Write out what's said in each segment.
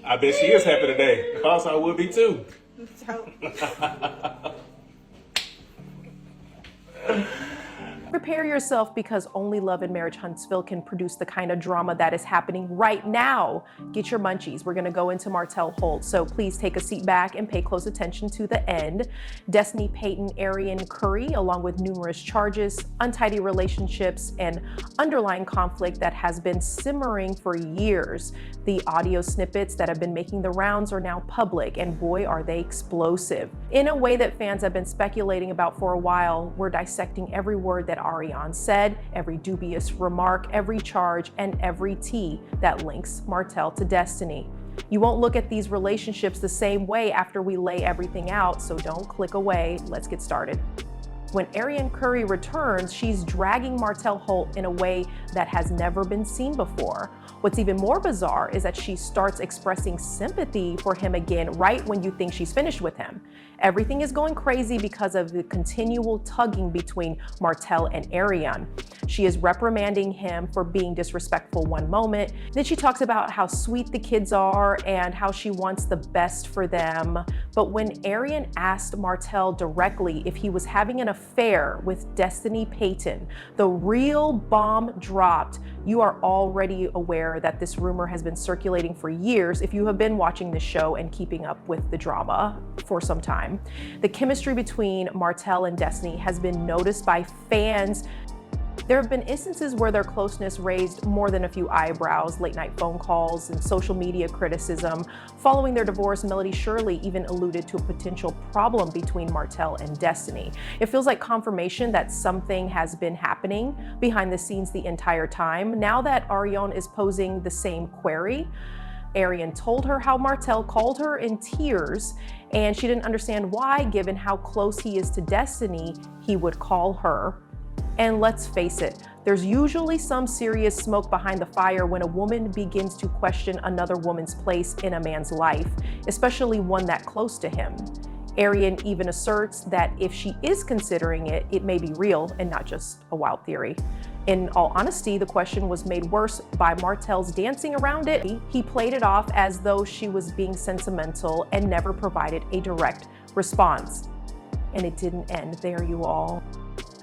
I bet she is happy today. If I was, I would be too. Prepare yourself, because only Love and Marriage Huntsville can produce the kind of drama that is happening right now. Get your munchies. We're going to go into Martel Holt, so please take a seat back and pay close attention to the end. Destiny Payton, Arionne Curry, along with numerous charges, untidy relationships, and underlying conflict that has been simmering for years. The audio snippets that have been making the rounds are now public, and boy, are they explosive. In a way that fans have been speculating about for a while, we're dissecting every word that Arionne said, every dubious remark, every charge, and every T that links Martel to Destiny. You won't look at these relationships the same way after we lay everything out, so don't click away. Let's get started. When Arionne Curry returns, she's dragging Martel Holt in a way that has never been seen before. What's even more bizarre is that she starts expressing sympathy for him again right when you think she's finished with him. Everything is going crazy because of the continual tugging between Martel and Arionne. She is reprimanding him for being disrespectful one moment. Then she talks about how sweet the kids are and how she wants the best for them. But when Arionne asked Martel directly if he was having an affair with Destiny Payton, the real bomb dropped. You are already aware that this rumor has been circulating for years if you have been watching this show and keeping up with the drama for some time. The chemistry between Martel and Destiny has been noticed by fans. There have been instances where their closeness raised more than a few eyebrows, late night phone calls, and social media criticism. Following their divorce, Melody Shirley even alluded to a potential problem between Martel and Destiny. It feels like confirmation that something has been happening behind the scenes the entire time. Now that Arionne is posing the same query, Arionne told her how Martel called her in tears, and she didn't understand why, given how close he is to Destiny, he would call her. And let's face it, there's usually some serious smoke behind the fire when a woman begins to question another woman's place in a man's life, especially one that close to him. Arionne even asserts that if she is considering it, it may be real and not just a wild theory. In all honesty, the question was made worse by Martel's dancing around it. He played it off as though she was being sentimental and never provided a direct response. And it didn't end there, you all.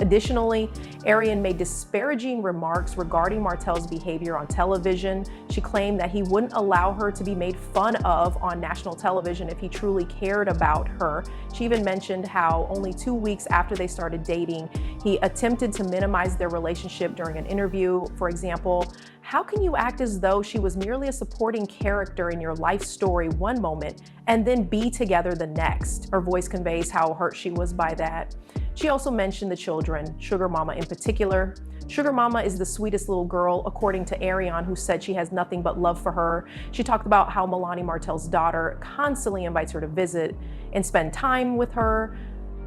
Additionally, Arionne made disparaging remarks regarding Martel's behavior on television. She claimed that he wouldn't allow her to be made fun of on national television if he truly cared about her. She even mentioned how only 2 weeks after they started dating, he attempted to minimize their relationship during an interview. For example, how can you act as though she was merely a supporting character in your life story one moment and then be together the next? Her voice conveys how hurt she was by that. She also mentioned the children, Sugar Mama in particular. Sugar Mama is the sweetest little girl, according to Arionne, who said she has nothing but love for her. She talked about how Milani Martel's daughter constantly invites her to visit and spend time with her.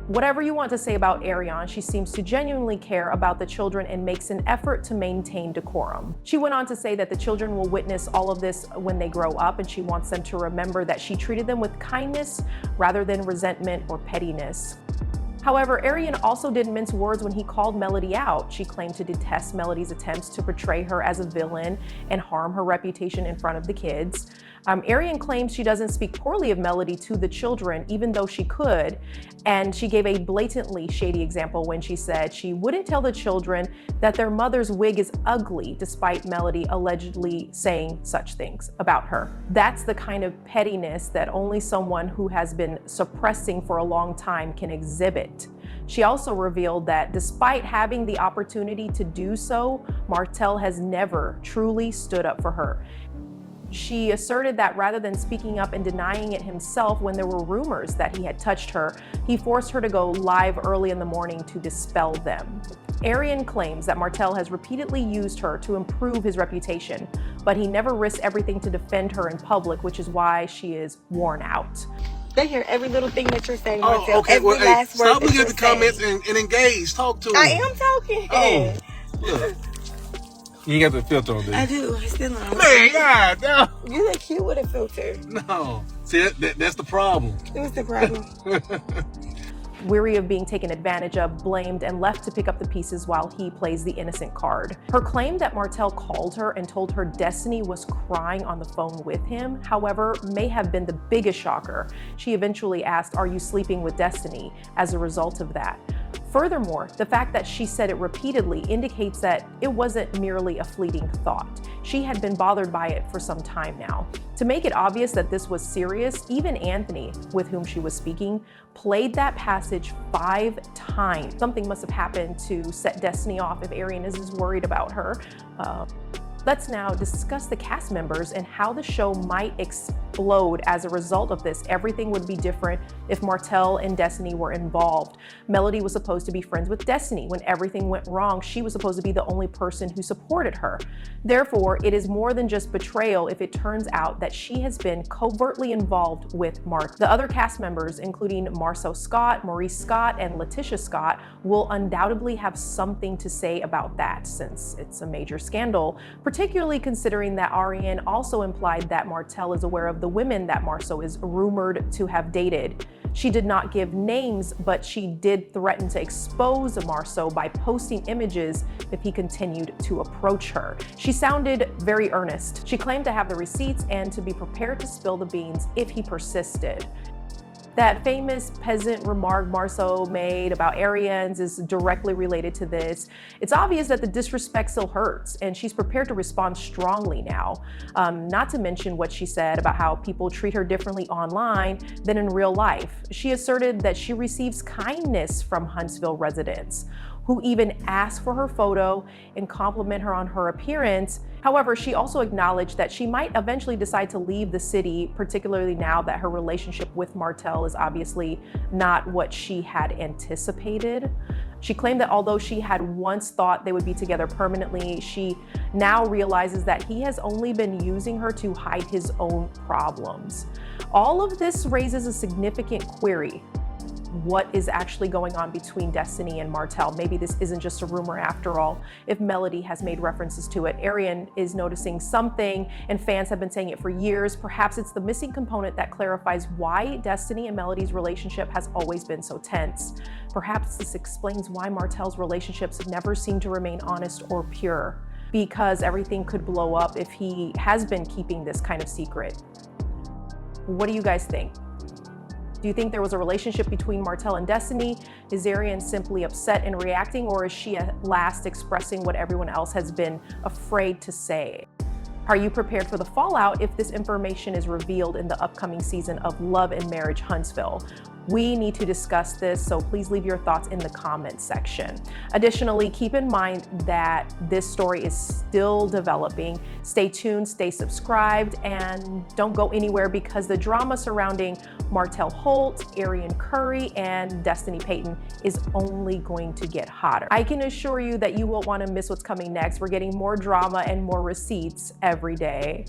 Whatever you want to say about Arionne, she seems to genuinely care about the children and makes an effort to maintain decorum. She went on to say that the children will witness all of this when they grow up, and she wants them to remember that she treated them with kindness rather than resentment or pettiness. However, Arionne also didn't mince words when he called Melody out. She claimed to detest Melody's attempts to portray her as a villain and harm her reputation in front of the kids. Arionne claims she doesn't speak poorly of Melody to the children, even though she could. And she gave a blatantly shady example when she said she wouldn't tell the children that their mother's wig is ugly, despite Melody allegedly saying such things about her. That's the kind of pettiness that only someone who has been suppressing for a long time can exhibit. She also revealed that despite having the opportunity to do so, Martel has never truly stood up for her. She asserted that rather than speaking up and denying it himself when there were rumors that he had touched her, he forced her to go live early in the morning to dispel them. Arionne claims that Martel has repeatedly used her to improve his reputation, but he never risks everything to defend her in public, which is why she is worn out. They hear every little thing that you're saying, Oh, Martel. okay. Every Well, hey, last word stop that looking at you're the comments saying. and engage. Talk to them. I am talking. Oh, look. You ain't got the filter on, dude. I do. It's still on. Man, God, no. You look cute with a filter. No. See, that's the problem. What's the problem? weary of being taken advantage of, blamed, and left to pick up the pieces while he plays the innocent card. Her claim that Martel called her and told her Destiny was crying on the phone with him, however, may have been the biggest shocker. She eventually asked, "Are you sleeping with Destiny?" as a result of that. Furthermore, the fact that she said it repeatedly indicates that it wasn't merely a fleeting thought. She had been bothered by it for some time now. To make it obvious that this was serious, even Anthony, with whom she was speaking, played that passage 5 times. Something must have happened to set Destiny off if Arionne is as worried about her. Let's now discuss the cast members and how the show might explode as a result of this. Everything would be different if Martel and Destiny were involved. Melody was supposed to be friends with Destiny. When everything went wrong, she was supposed to be the only person who supported her. Therefore, it is more than just betrayal if it turns out that she has been covertly involved with Mark. The other cast members, including Marceau Scott, Maurice Scott, and Letitia Scott, will undoubtedly have something to say about that since it's a major scandal, particularly considering that Arionne also implied that Martel is aware of the women that Marceau is rumored to have dated. She did not give names, but she did threaten to expose Marceau by posting images if he continued to approach her. She sounded very earnest. She claimed to have the receipts and to be prepared to spill the beans if he persisted. That famous peasant remark Marceau made about Arionne's is directly related to this. It's obvious that the disrespect still hurts, and she's prepared to respond strongly now. Not to mention what she said about how people treat her differently online than in real life. She asserted that she receives kindness from Huntsville residents, who even ask for her photo and compliment her on her appearance. However, she also acknowledged that she might eventually decide to leave the city, particularly now that her relationship with Martel is obviously not what she had anticipated. She claimed that although she had once thought they would be together permanently, she now realizes that he has only been using her to hide his own problems. All of this raises a significant query. What is actually going on between Destiny and Martel? Maybe this isn't just a rumor after all. If Melody has made references to it, Arionne is noticing something, and fans have been saying it for years. Perhaps it's the missing component that clarifies why Destiny and Melody's relationship has always been so tense. Perhaps this explains why Martel's relationships never seem to remain honest or pure, because everything could blow up if he has been keeping this kind of secret. What do you guys think? Do you think there was a relationship between Martel and Destiny? Is Arionne simply upset and reacting, or is she at last expressing what everyone else has been afraid to say? Are you prepared for the fallout if this information is revealed in the upcoming season of Love and Marriage Huntsville? We need to discuss this, so please leave your thoughts in the comments section. Additionally, keep in mind that this story is still developing. Stay tuned, stay subscribed, and don't go anywhere because the drama surrounding Martel Holt, Arionne Curry, and Destiny Payton is only going to get hotter. I can assure you that you won't want to miss what's coming next. We're getting more drama and more receipts every day.